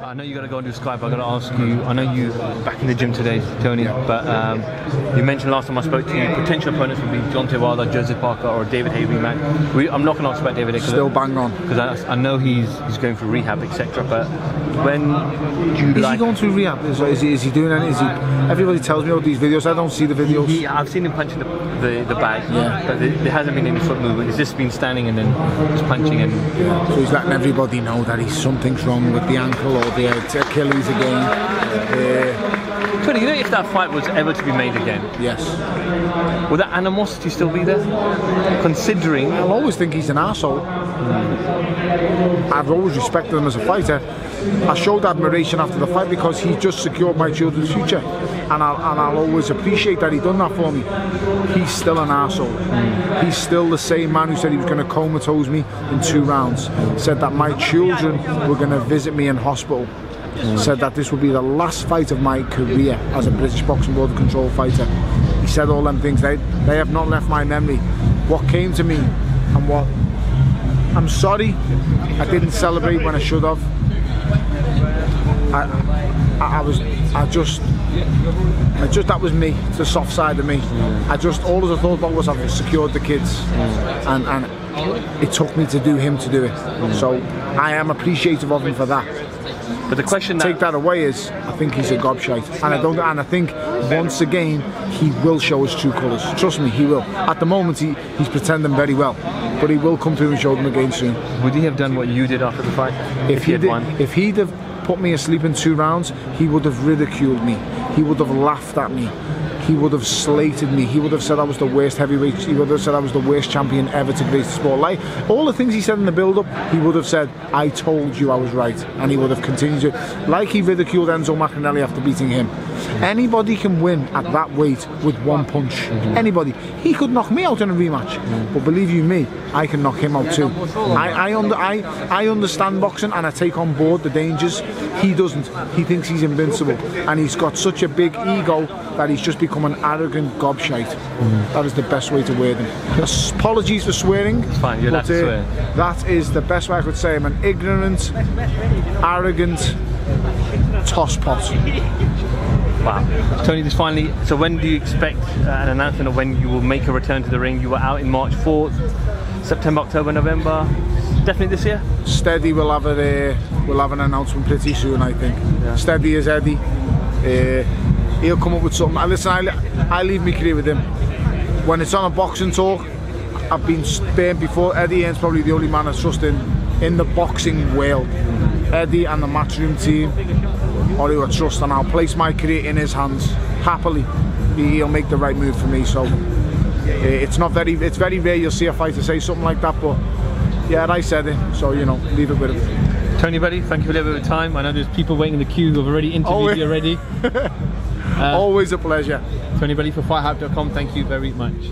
I know you got to go and do Skype. I got to ask you. I know you back in the gym today, Tony. But you mentioned last time I spoke to you, potential opponents would be Deontay Wilder, Joseph Parker, or David Haye rematch. I'm not going to ask about David Haye. Still bang on. Because I know he's going through rehab, etc. But when is he going through rehab? Is he doing anything? Everybody tells me about these videos. I don't see the videos. I've seen him punching the bag. Yeah. But there hasn't been any foot movement. It's just been standing and then just punching and. Yeah. So he's letting everybody know that something's wrong with the ankle or the Achilles again. Tony, you know, if that fight was ever to be made again, yes, would that animosity still be there? Considering, I'll always think he's an arsehole. I've always respected him as a fighter. I showed admiration after the fight because he just secured my children's future, and I'll always appreciate that he done that for me. He's still an arsehole. He's still the same man who said he was going to comatose me in 2 rounds. Said that my children were going to visit me in hospital. Said that this would be the last fight of my career as a British Boxing Board Control fighter. He said all them things. They have not left my memory. What came to me and what... I'm sorry I didn't celebrate when I should have. That was me, the soft side of me. All I thought about was I've secured the kids, and it took me to do him to do it. So I am appreciative of him for that. But the question take that away is, I think he's a gobshite, and I think once again he will show his true colours. Trust me, he will. At the moment he's pretending very well, but he will come through and show them again soon. Would he have done what you did after the fight if he had won? If he'd have put me asleep in 2 rounds, he would have ridiculed me. He would have laughed at me. He would have slated me. He would have said I was the worst heavyweight. He would have said I was the worst champion ever to grace the sport. Like all the things he said in the build-up, he would have said, "I told you I was right," and he would have continued to, like he ridiculed Enzo Maccarinelli after beating him. Anybody can win at that weight with 1 punch. Anybody. He could knock me out in a rematch, but believe you me, I can knock him out too. I understand boxing and I take on board the dangers. He doesn't. He thinks he's invincible, and he's got such a big ego that he's just become an arrogant gobshite. That is the best way to word him. Apologies for swearing. It's fine, you're allowed to swear. That is the best way I could say him. An ignorant, arrogant tosspot. Wow. Tony, just finally, so when do you expect an announcement of when you will make a return to the ring? You were out in March 4th, September, October, November. Definitely this year? Steady will have an announcement pretty soon, I think. Yeah. Steady is Eddie. He'll come up with something. Listen, I leave my career with him. When it's on a boxing talk, I've been burnt before. Eddie Hearn's probably the only man I trust in the boxing world. Eddie and the Matchroom team are who I trust, and I'll place my career in his hands happily. He'll make the right move for me. So it's very rare you'll see a fighter say something like that, but yeah, I said it, so you know, leave it with him. Tony Bellew, thank you for a little bit of time. I know there's people waiting in the queue who have already interviewed you already. Always a pleasure. Tony Bellew for FightHype.com, thank you very much.